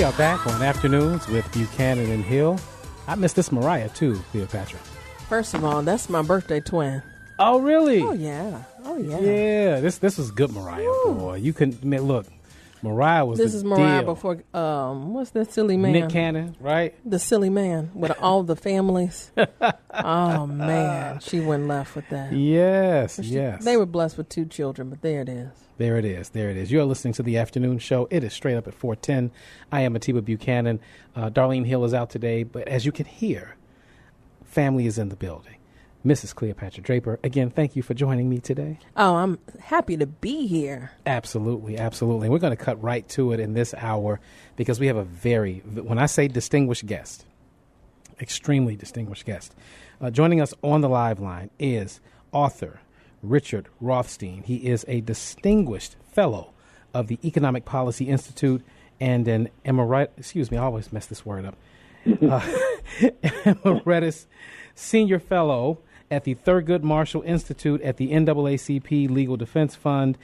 We are back on Afternoons with Buchanan and Hill. I missed this Mariah, too, Cleopatra. First of all, that's my birthday twin. Oh, really? Oh, yeah. Oh, yeah. Yeah, this was good Mariah, boy. You couldn't, look, Mariah was This the is Mariah deal. before, what's that silly man? Nick Cannon, right? The silly man with all the families. Oh, man. She went left with that. Yes, yes. They were blessed with 2 children, but there it is. There it is. There it is. You're listening to the afternoon show. It is straight up at 4:10. I am Atiba Buchanan. Darlene Hill is out today, but as you can hear, family is in the building. Mrs. Cleopatra Draper, again, thank you for joining me today. Oh, I'm happy to be here. Absolutely, absolutely. We're going to cut right to it in this hour because we have a when I say distinguished guest, extremely distinguished guest. Joining us on the live line is author Richard Rothstein. He is a distinguished fellow of the Economic Policy Institute and an emeritus, I always mess this word up, emeritus senior fellow at the Thurgood Marshall Institute at the NAACP Legal Defense Fund.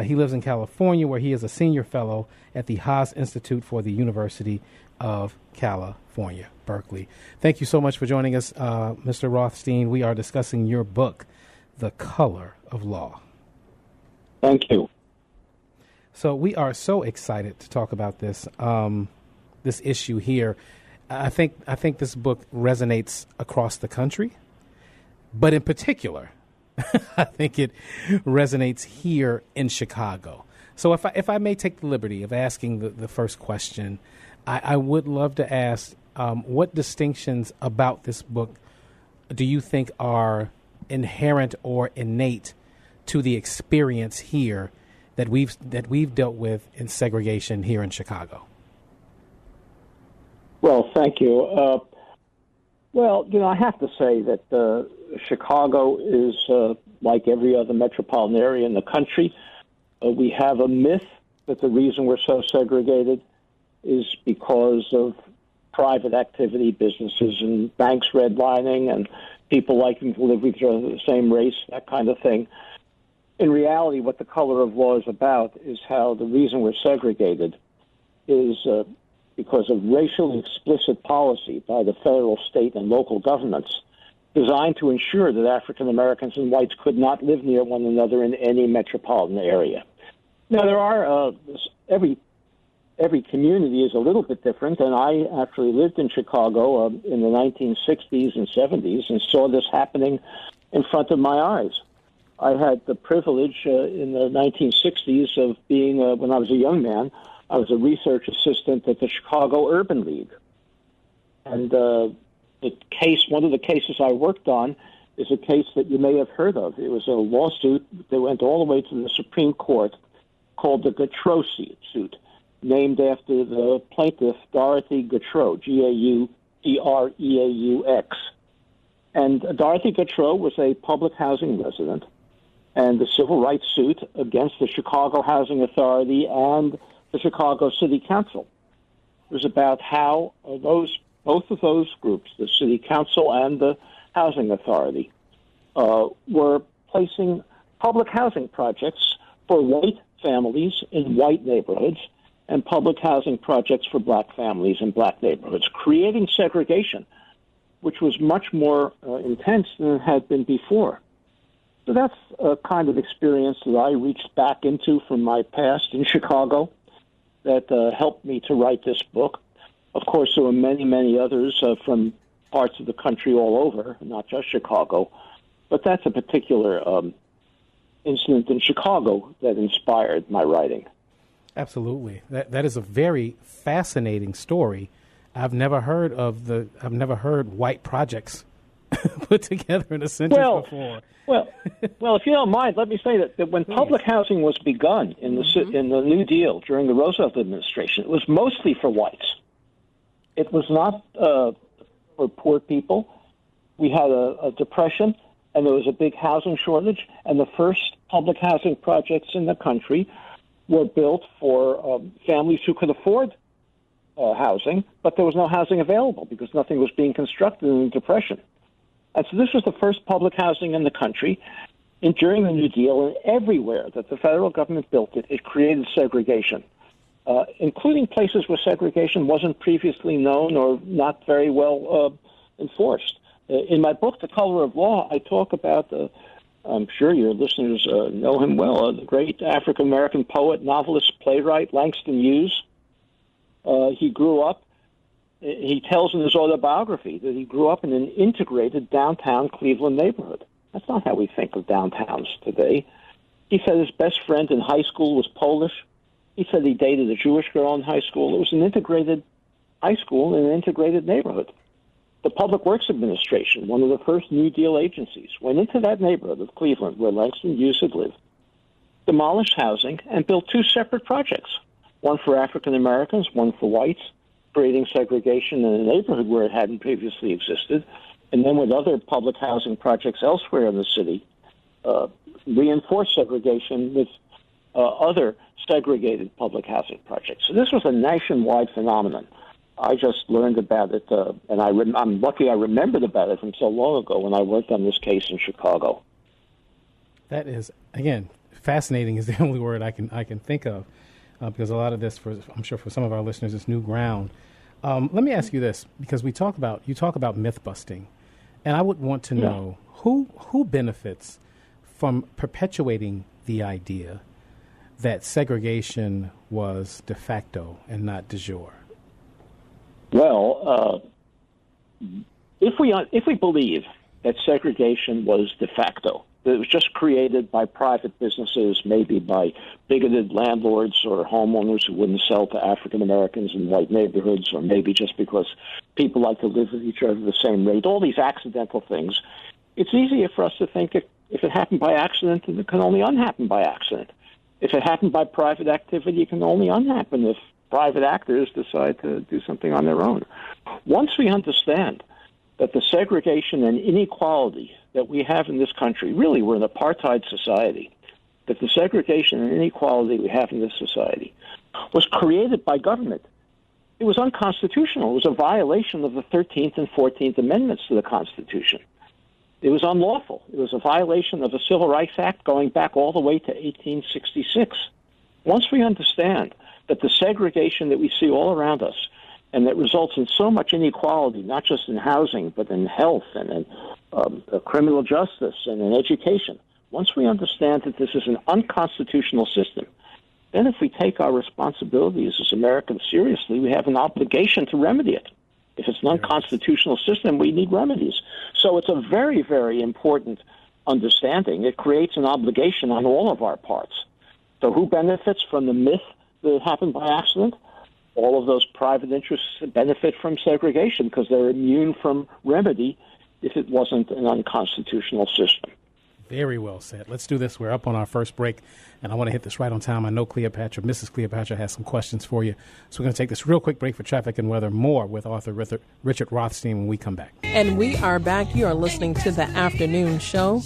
He lives in California, where he is a senior fellow at the Haas Institute for the University of California, Berkeley. Thank you so much for joining us, Mr. Rothstein. We are discussing your book, The Color of Law. Thank you. So we are so excited to talk about this this issue here. I think this book resonates across the country, but in particular, I think it resonates here in Chicago. So if I may take the liberty of asking the first question, I would love to ask, what distinctions about this book do you think are inherent or innate to the experience here that we've dealt with in segregation here in Chicago? Well, thank you. I have to say that Chicago is like every other metropolitan area in the country. We have a myth that the reason we're so segregated is because of private activity, businesses and banks redlining and people liking to live with the same race, that kind of thing. In reality, what the color of law is about is how the reason we're segregated is because of racially explicit policy by the federal, state, and local governments designed to ensure that African Americans and whites could not live near one another in any metropolitan area. Now, there are every community is a little bit different, and I actually lived in Chicago in the 1960s and 70s and saw this happening in front of my eyes. I had the privilege in the 1960s of being, when I was a young man, I was a research assistant at the Chicago Urban League. And one of the cases I worked on is a case that you may have heard of. It was a lawsuit that went all the way to the Supreme Court called the Gautreaux suit, named after the plaintiff, Dorothy Gautreaux, Gautreaux. And Dorothy Gautreaux was a public housing resident, and the civil rights suit against the Chicago Housing Authority and the Chicago City Council was about how both of those groups, the City Council and the Housing Authority, were placing public housing projects for white families in white neighborhoods and public housing projects for black families in black neighborhoods, creating segregation, which was much more intense than it had been before. So that's a kind of experience that I reached back into from my past in Chicago that helped me to write this book. Of course, there were many, many others from parts of the country all over, not just Chicago. But that's a particular incident in Chicago that inspired my writing. Absolutely. That is a very fascinating story. I've never heard white projects put together in a sentence before. Well, if you don't mind, let me say that when public housing was begun in the New Deal during the Roosevelt administration, it was mostly for whites. It was not for poor people. We had a depression, and there was a big housing shortage, and the first public housing projects in the country were built for families who could afford housing, but there was no housing available because nothing was being constructed in the Depression. And so this was the first public housing in the country. And during the New Deal, and everywhere that the federal government built it, it created segregation. including places where segregation wasn't previously known or not very well enforced. In my book, The Color of Law, I talk about, I'm sure your listeners know him well, the great African-American poet, novelist, playwright, Langston Hughes. He grew up, he tells in his autobiography that he grew up in an integrated downtown Cleveland neighborhood. That's not how we think of downtowns today. He said his best friend in high school was Polish. He said he dated a Jewish girl in high school. It was an integrated high school in an integrated neighborhood. The Public Works Administration, one of the first New Deal agencies, went into that neighborhood of Cleveland where Langston Hughes had lived, demolished housing, and built two separate projects, one for African Americans, one for whites, creating segregation in a neighborhood where it hadn't previously existed, and then with other public housing projects elsewhere in the city, reinforced segregation with other segregated public housing projects. So this was a nationwide phenomenon. I just learned about it, and I'm lucky I remembered about it from so long ago when I worked on this case in Chicago. That is, again, fascinating is the only word I can think of, because a lot of this, I'm sure for some of our listeners, is new ground. Let me ask you this, because you talk about myth busting, and I would want to know who benefits from perpetuating the idea that segregation was de facto and not de jure. Well, if we believe that segregation was de facto, that it was just created by private businesses, maybe by bigoted landlords or homeowners who wouldn't sell to African Americans in white neighborhoods, or maybe just because people like to live with each other at the same rate, all these accidental things, it's easier for us to think if it happened by accident, then it can only unhappen by accident. If it happened by private activity, it can only unhappen if private actors decide to do something on their own. Once we understand that the segregation and inequality that we have in this country, really we're an apartheid society, that the segregation and inequality we have in this society was created by government. It was unconstitutional. It was a violation of the 13th and 14th Amendments to the Constitution. It was unlawful. It was a violation of the Civil Rights Act going back all the way to 1866. Once we understand that the segregation that we see all around us and that results in so much inequality, not just in housing, but in health and in criminal justice and in education, once we understand that this is an unconstitutional system, then if we take our responsibilities as Americans seriously, we have an obligation to remedy it. If it's an unconstitutional system, we need remedies. So it's a very, very important understanding. It creates an obligation on all of our parts. So who benefits from the myth that happened by accident? All of those private interests benefit from segregation because they're immune from remedy if it wasn't an unconstitutional system. Very well said. Let's do this. We're up on our first break, and I want to hit this right on time. I know Mrs. Cleopatra has some questions for you. So we're going to take this real quick break for traffic and weather. More with author Richard Rothstein when we come back. And we are back. You are listening to the afternoon show.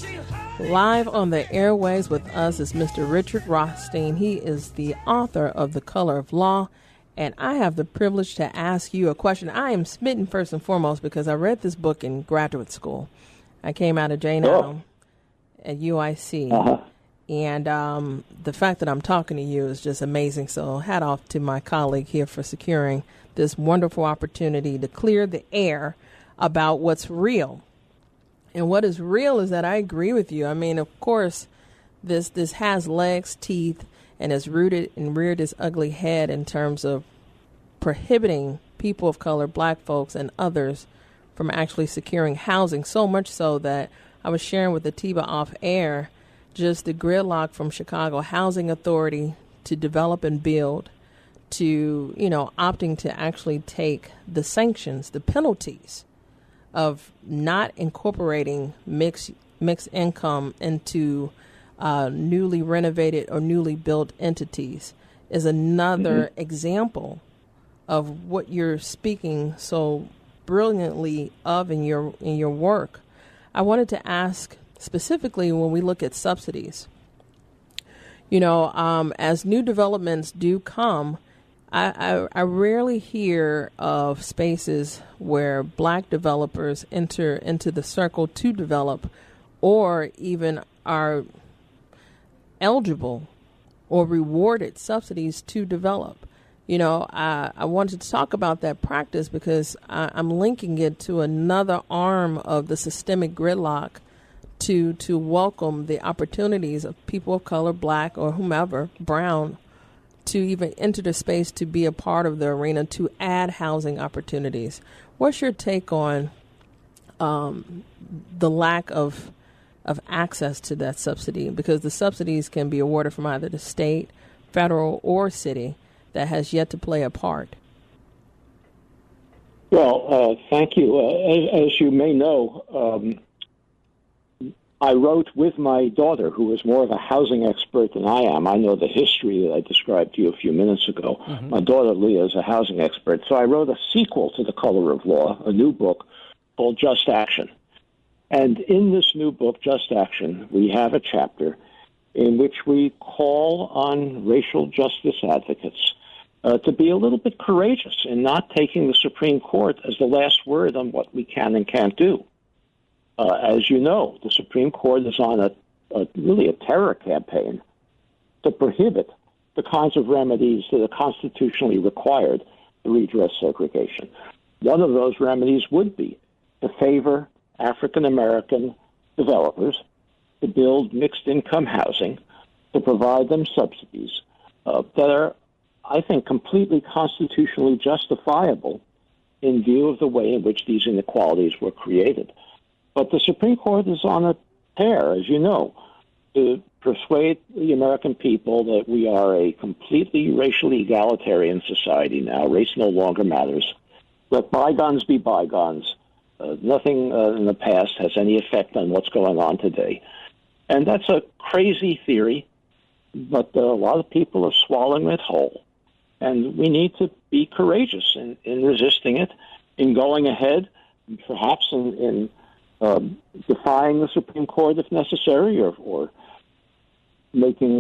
Live on the airways with us is Mr. Richard Rothstein. He is the author of The Color of Law. And I have the privilege to ask you a question. I am smitten first and foremost because I read this book in graduate school. I came out of Jane Addams at UIC. And the fact that I'm talking to you is just amazing. So hat off to my colleague here for securing this wonderful opportunity to clear the air about what's real. And what is real is that I agree with you. I mean, of course, this has legs, teeth, and has rooted and reared its ugly head in terms of prohibiting people of color, black folks, and others from actually securing housing, so much so that I was sharing with Atiba off air just the gridlock from Chicago Housing Authority to develop and build to, opting to actually take the sanctions, the penalties of not incorporating mixed income into newly renovated or newly built entities is another example of what you're speaking so brilliantly of in your work. I wanted to ask specifically when we look at subsidies, as new developments do come, I rarely hear of spaces where black developers enter into the circle to develop or even are eligible or rewarded subsidies to develop. I wanted to talk about that practice because I'm linking it to another arm of the systemic gridlock to welcome the opportunities of people of color, black or whomever, brown, to even enter the space to be a part of the arena, to add housing opportunities. What's your take on the lack of access to that subsidy? Because the subsidies can be awarded from either the state, federal, or city that has yet to play a part. Well, thank you. As you may know, I wrote with my daughter, who is more of a housing expert than I am. I know the history that I described to you a few minutes ago. Mm-hmm. My daughter, Leah, is a housing expert. So I wrote a sequel to The Color of Law, a new book called Just Action. And in this new book, Just Action, we have a chapter in which we call on racial justice advocates to be a little bit courageous in not taking the Supreme Court as the last word on what we can and can't do. As you know, the Supreme Court is on really a terror campaign to prohibit the kinds of remedies that are constitutionally required to redress segregation. One of those remedies would be to favor African-American developers to build mixed-income housing, to provide them subsidies that are, I think, completely constitutionally justifiable in view of the way in which these inequalities were created. But the Supreme Court is on a tear, as you know, to persuade the American people that we are a completely racially egalitarian society now. Race no longer matters. Let bygones be bygones. Nothing in the past has any effect on what's going on today. And that's a crazy theory, but a lot of people are swallowing it whole. And we need to be courageous in resisting it, in going ahead, perhaps in defying the Supreme Court if necessary, or making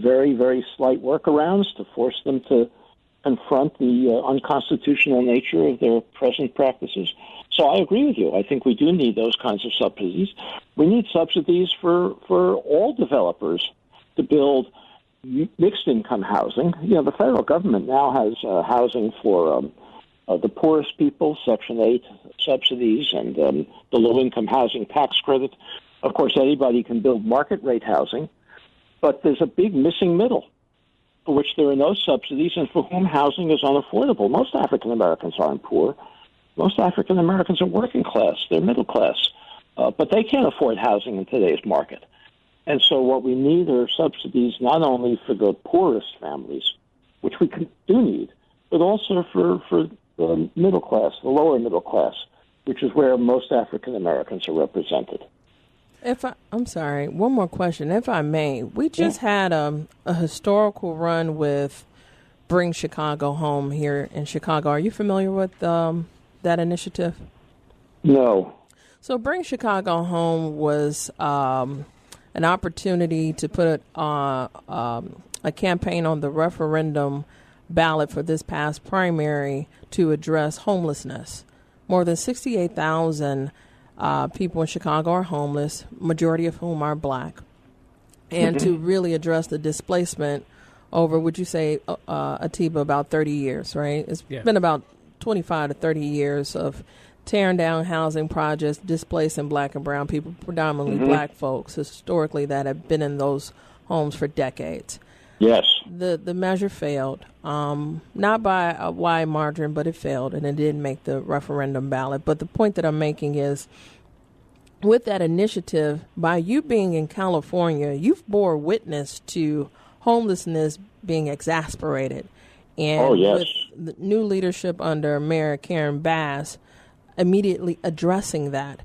very, very slight workarounds to force them to confront the unconstitutional nature of their present practices. So I agree with you. I think we do need those kinds of subsidies. We need subsidies for all developers to build mixed-income housing. The federal government now has housing for the poorest people, Section 8 subsidies, and the low-income housing tax credit. Of course, anybody can build market-rate housing, but there's a big missing middle for which there are no subsidies and for whom housing is unaffordable. Most African Americans aren't poor. Most African Americans are working class. They're middle class, but they can't afford housing in today's market. And so what we need are subsidies not only for the poorest families, which we do need, but also for the middle class, the lower middle class, which is where most African Americans are represented. I'm sorry, one more question, if I may. We just had a historical run with Bring Chicago Home here in Chicago. Are you familiar with that initiative? No. So Bring Chicago Home was an opportunity to put a campaign on the referendum ballot for this past primary to address homelessness. More than 68,000 people in Chicago are homeless, majority of whom are black. And to really address the displacement over, would you say, Atiba, about 30 years, right? It's been about 25 to 30 years of tearing down housing projects, displacing black and brown people, predominantly black folks, historically, that have been in those homes for decades. Yes. The measure failed, not by a wide margin, but it failed, and it didn't make the referendum ballot. But the point that I'm making is, with that initiative, by you being in California, you've bore witness to homelessness being exasperated. And with the new leadership under Mayor Karen Bass immediately addressing that,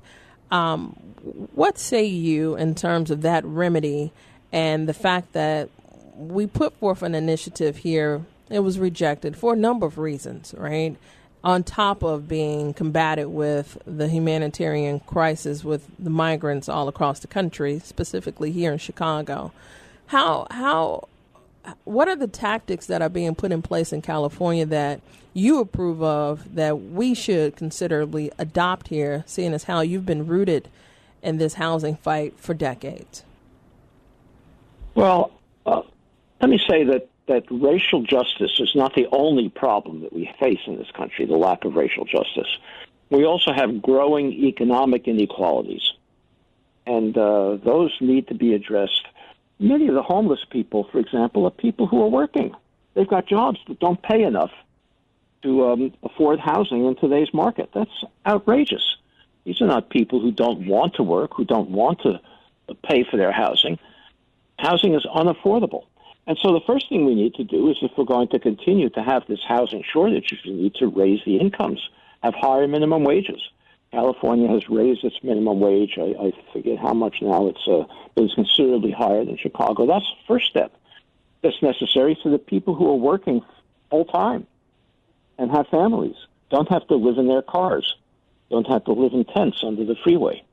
what say you in terms of that remedy and the fact that we put forth an initiative here, it was rejected for a number of reasons, right? On top of being combated with the humanitarian crisis with the migrants all across the country, specifically here in Chicago. What are the tactics that are being put in place in California that you approve of that we should considerably adopt here, seeing as how you've been rooted in this housing fight for decades? Well, let me say that that racial justice is not the only problem that we face in this country, the lack of racial justice. We also have growing economic inequalities, and those need to be addressed. Many of the homeless people, for example, are people who are working. They've got jobs that don't pay enough to afford housing in today's market. That's outrageous. These are not people who don't want to work, who don't want to pay for their housing. Housing is unaffordable. And so the first thing we need to do is, if we're going to continue to have this housing shortage, we need to raise the incomes, have higher minimum wages. California has raised its minimum wage. I forget how much now. It's considerably higher than Chicago. That's the first step that's necessary so that people who are working full time and have families don't have to live in their cars, don't have to live in tents under the freeway.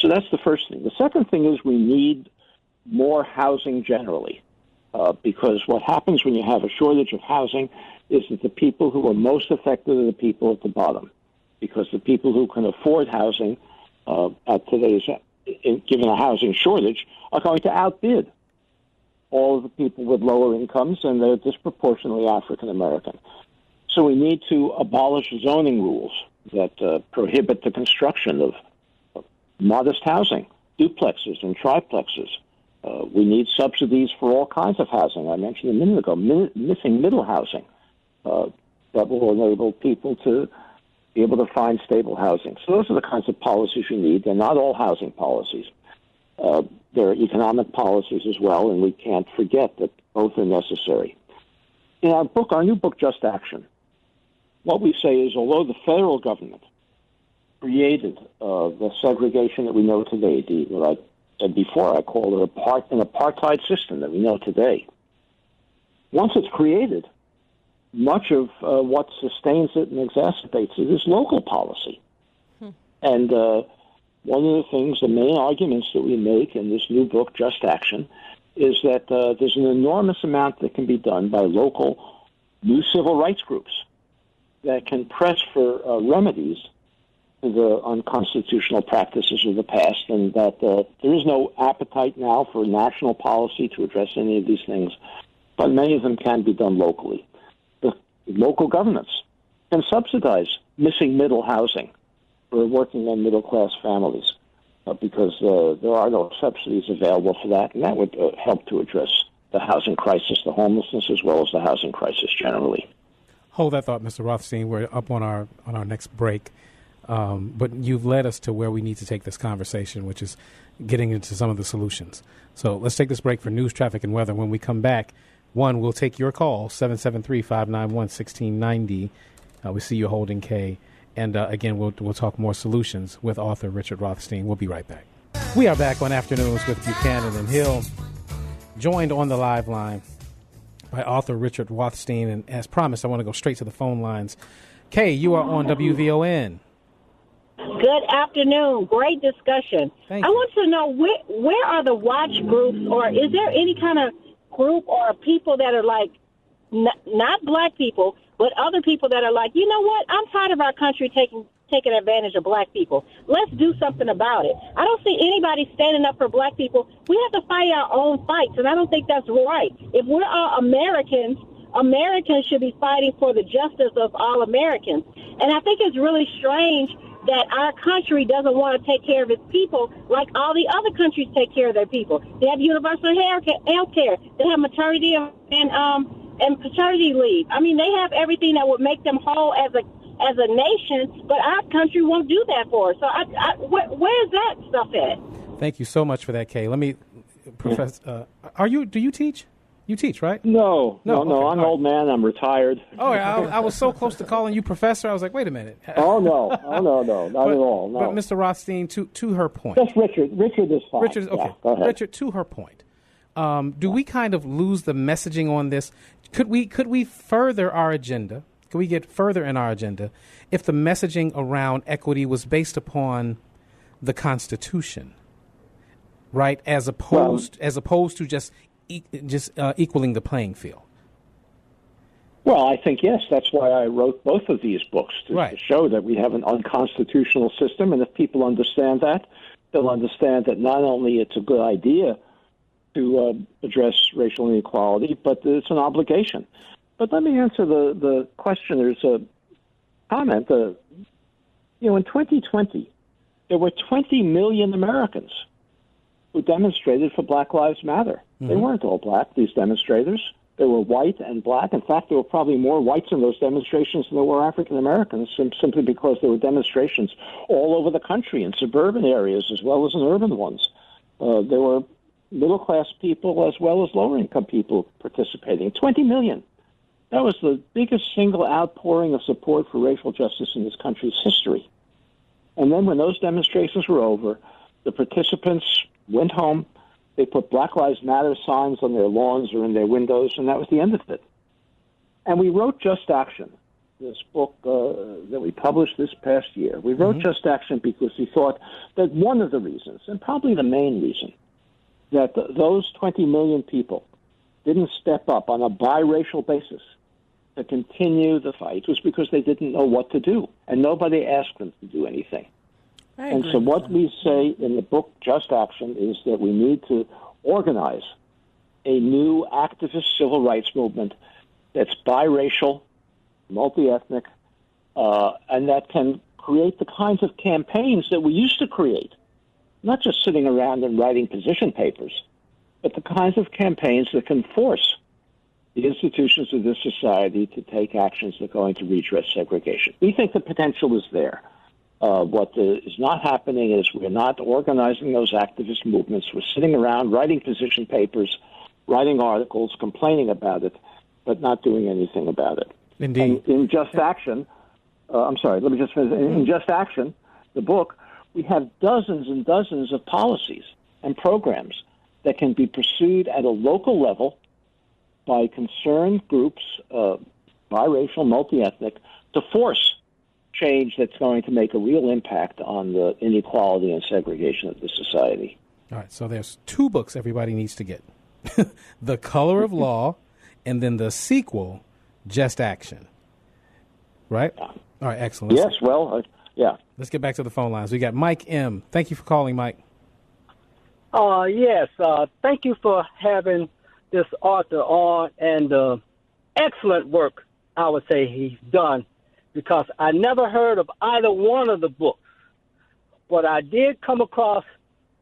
So that's the first thing. The second thing is we need more housing generally, because what happens when you have a shortage of housing is that the people who are most affected are the people at the bottom, because the people who can afford housing at today's, given a housing shortage, are going to outbid all of the people with lower incomes, and they're disproportionately African American. So we need to abolish zoning rules that prohibit the construction of modest housing, duplexes and triplexes. We need subsidies for all kinds of housing. I mentioned a minute ago, missing middle housing that will enable people to be able to find stable housing. So those are the kinds of policies you need. They're not all housing policies. There are economic policies as well, and we can't forget that both are necessary. In our new book, Just Action, what we say is, although the federal government created the segregation that we know today, what I said before, I call it an apartheid system that we know today. Once it's created, much of what sustains it and exacerbates it is local policy. And one of the things, the main arguments that we make in this new book, Just Action, is that there's an enormous amount that can be done by local new civil rights groups that can press for remedies to the unconstitutional practices of the past, and that there is no appetite now for national policy to address any of these things, but many of them can be done locally. The local governments can subsidize missing middle housing for working and middle-class families because there are no subsidies available for that, and that would help to address the housing crisis, the homelessness, as well as the housing crisis generally. Hold that thought, Mr. Rothstein. We're up on our next break. But you've led us to where we need to take this conversation, which is getting into some of the solutions. So let's take this break for news, traffic, and weather. When we come back, we'll take your call, 773-591-1690. We see you holding K. And again, we'll talk more solutions with author Richard Rothstein. We'll be right back. We are back on Afternoons with Buchanan and Hill, joined on the live line by author Richard Rothstein. And as promised, I want to go straight to the phone lines. Kay, you are on WVON. Good afternoon. Great discussion. Thank I you. want to know where are the watch groups, or is there any kind of group or people that are like not black people, but other people that are like, you know what? I'm tired of our country taking advantage of black people. Let's do something about it. I don't see anybody standing up for black people. We have to fight our own fights, and I don't think that's right. If we're all Americans, Americans should be fighting for the justice of all Americans. And I think it's really strange that our country doesn't want to take care of its people like all the other countries take care of their people. They have universal health care. They have maternity and paternity leave. I mean, they have everything that would make them whole as a nation, but our country won't do that for us. So where is that stuff at? Thank you so much for that, Kay. Let me, Professor, do you teach? You teach, right? No. Okay. I'm an old man. I'm retired. Oh, I was so close to calling you professor. I was like, wait a minute. No, not at all. No. But Mr. Rothstein, to her point. Just Richard. Richard is fine. Richard, okay. Yeah, go ahead. Richard, to her point. Do we kind of lose the messaging on this? Could we further our agenda? Could we get further in our agenda if the messaging around equity was based upon the Constitution, right? As opposed to just equaling the playing field. Well, I think, yes, that's why I wrote both of these books, to show that we have an unconstitutional system, and if people understand that, they'll understand that not only it's a good idea to address racial inequality, but it's an obligation. But let me answer the questioner's comment. In 2020, there were 20 million Americans who demonstrated for Black Lives Matter. Mm-hmm. They weren't all black, these demonstrators. They were white and black. In fact, there were probably more whites in those demonstrations than there were African Americans, simply because there were demonstrations all over the country, in suburban areas as well as in urban ones. There were middle-class people as well as lower-income people participating. 20 million. That was the biggest single outpouring of support for racial justice in this country's history. And then when those demonstrations were over, the participants went home. They put Black Lives Matter signs on their lawns or in their windows, and that was the end of it. And we wrote Just Action, this book that we published this past year. We wrote Just Action because we thought that one of the reasons, and probably the main reason, that those 20 million people didn't step up on a biracial basis to continue the fight was because they didn't know what to do, and nobody asked them to do anything. And so what we say in the book, Just Action, is that we need to organize a new activist civil rights movement that's biracial, multi-ethnic, and that can create the kinds of campaigns that we used to create, not just sitting around and writing position papers, but the kinds of campaigns that can force the institutions of this society to take actions that are going to redress segregation. We think the potential is there. What is not happening is we're not organizing those activist movements. We're sitting around writing position papers, writing articles, complaining about it, but not doing anything about it. Indeed. And in Just Action, let me just finish. In Just Action, the book, we have dozens and dozens of policies and programs that can be pursued at a local level by concerned groups, biracial, multi-ethnic, to force change that's going to make a real impact on the inequality and segregation of the society. All right, so there's two books everybody needs to get. The Color of Law, and then the sequel, Just Action. Right? Yeah. All right, excellent. Yeah. Let's get back to the phone lines. We got Mike M. Thank you for calling, Mike. Yes, thank you for having this author on, and excellent work, I would say, he's done, because I never heard of either one of the books, but I did come across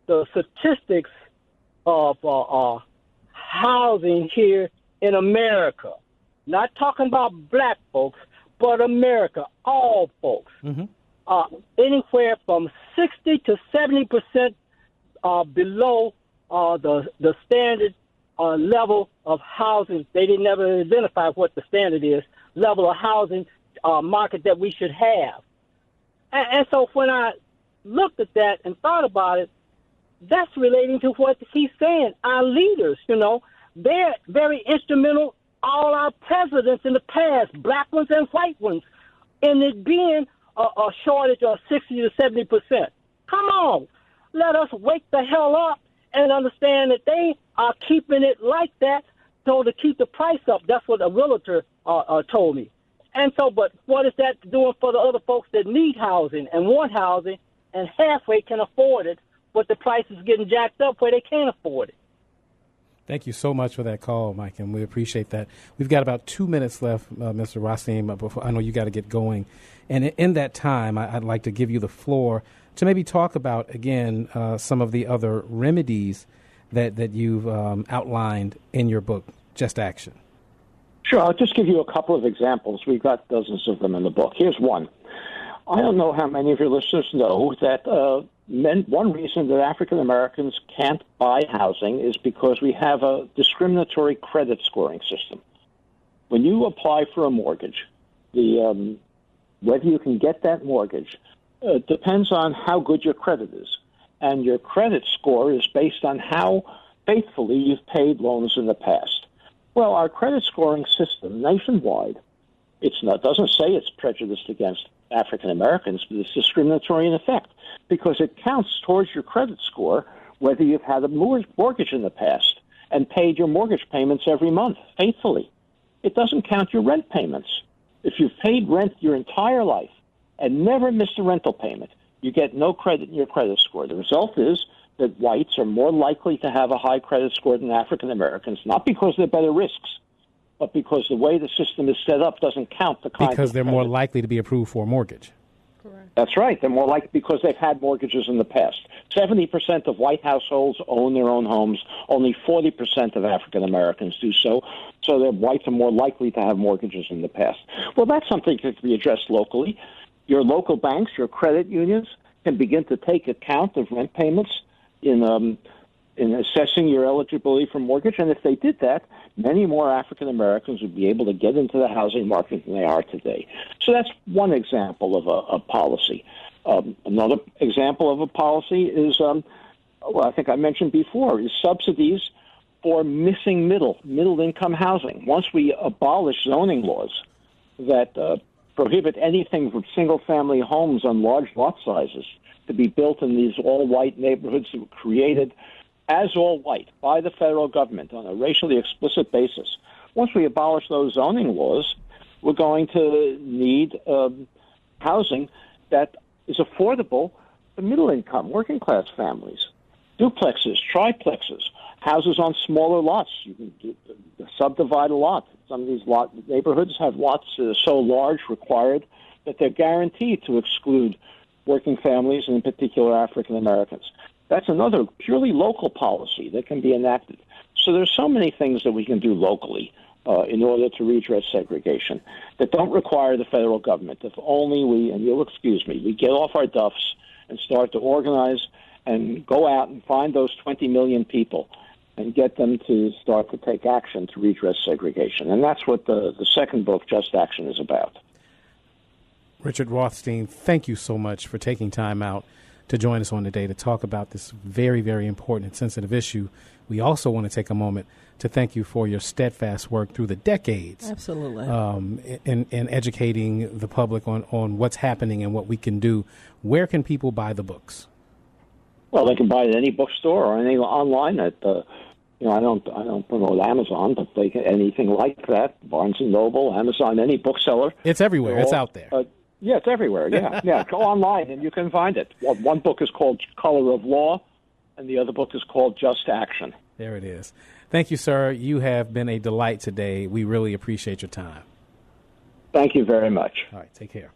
the statistics of housing here in America. Not talking about black folks, but America, all folks. Anywhere from 60 to 70% below the standard level of housing. They didn't ever identify what the standard is, level of housing market that we should have. And so when I looked at that and thought about it, that's relating to what he's saying. Our leaders, they're very instrumental, all our presidents in the past, black ones and white ones, in it being a shortage of 60 to 70%. Come on, let us wake the hell up and understand that they are keeping it like that so to keep the price up. That's what a realtor told me. And so, but what is that doing for the other folks that need housing and want housing and halfway can afford it, but the price is getting jacked up where they can't afford it? Thank you so much for that call, Mike, and we appreciate that. We've got about 2 minutes left, Mr. Rothstein, before I know you got to get going. And in that time, I'd like to give you the floor to maybe talk about, again, some of the other remedies that you've outlined in your book, Just Action. Sure. I'll just give you a couple of examples. We've got dozens of them in the book. Here's one. I don't know how many of your listeners know that one reason that African Americans can't buy housing is because we have a discriminatory credit scoring system. When you apply for a mortgage, whether you can get that mortgage depends on how good your credit is. And your credit score is based on how faithfully you've paid loans in the past. Well, our credit scoring system nationwide, doesn't say it's prejudiced against African Americans, but it's discriminatory in effect because it counts towards your credit score whether you've had a mortgage in the past and paid your mortgage payments every month faithfully. It doesn't count your rent payments. If you've paid rent your entire life and never missed a rental payment, you get no credit in your credit score. The result is that whites are more likely to have a high credit score than African Americans, not because they're better risks, but because the way the system is set up doesn't count the kind because of they're credit. more likely to be approved for a mortgage. Correct. That's right. They're more likely because they've had mortgages in the past. 70% of white households own their own homes. Only 40% of African Americans do so. So their whites are more likely to have mortgages in the past. Well, that's something that can be addressed locally. Your local banks, your credit unions can begin to take account of rent payments in assessing your eligibility for mortgage. And if they did that, many more African Americans would be able to get into the housing market than they are today. So that's one example of a policy. Another example of a policy is, I think I mentioned before, is subsidies for missing middle-income housing. Once we abolish zoning laws that prohibit anything from single-family homes on large lot sizes to be built in these all-white neighborhoods that were created as all white by the federal government on a racially explicit basis. Once we abolish those zoning laws, we're going to need housing that is affordable to middle-income, working-class families. Duplexes, triplexes, houses on smaller lots. You can subdivide a lot. Some of these neighborhoods have lots that are so large, required, that they're guaranteed to exclude working families, and in particular African Americans. That's another purely local policy that can be enacted. So there's so many things that we can do locally in order to redress segregation that don't require the federal government. If only we, and you'll excuse me, we get off our duffs and start to organize and go out and find those 20 million people and get them to start to take action to redress segregation. And that's what the second book, Just Action, is about. Richard Rothstein, thank you so much for taking time out to join us on today to talk about this very, very important and sensitive issue. We also want to take a moment to thank you for your steadfast work through the decades. Absolutely. In educating the public on what's happening and what we can do. Where can people buy the books? Well, they can buy it at any bookstore or any online at I don't promote Amazon, but they can, anything like that, Barnes & Noble, Amazon, any bookseller. It's everywhere. It's out there. Yeah, it's everywhere. Yeah. Go online and you can find it. One book is called Color of Law, and the other book is called Just Action. There it is. Thank you, sir. You have been a delight today. We really appreciate your time. Thank you very much. All right. Take care.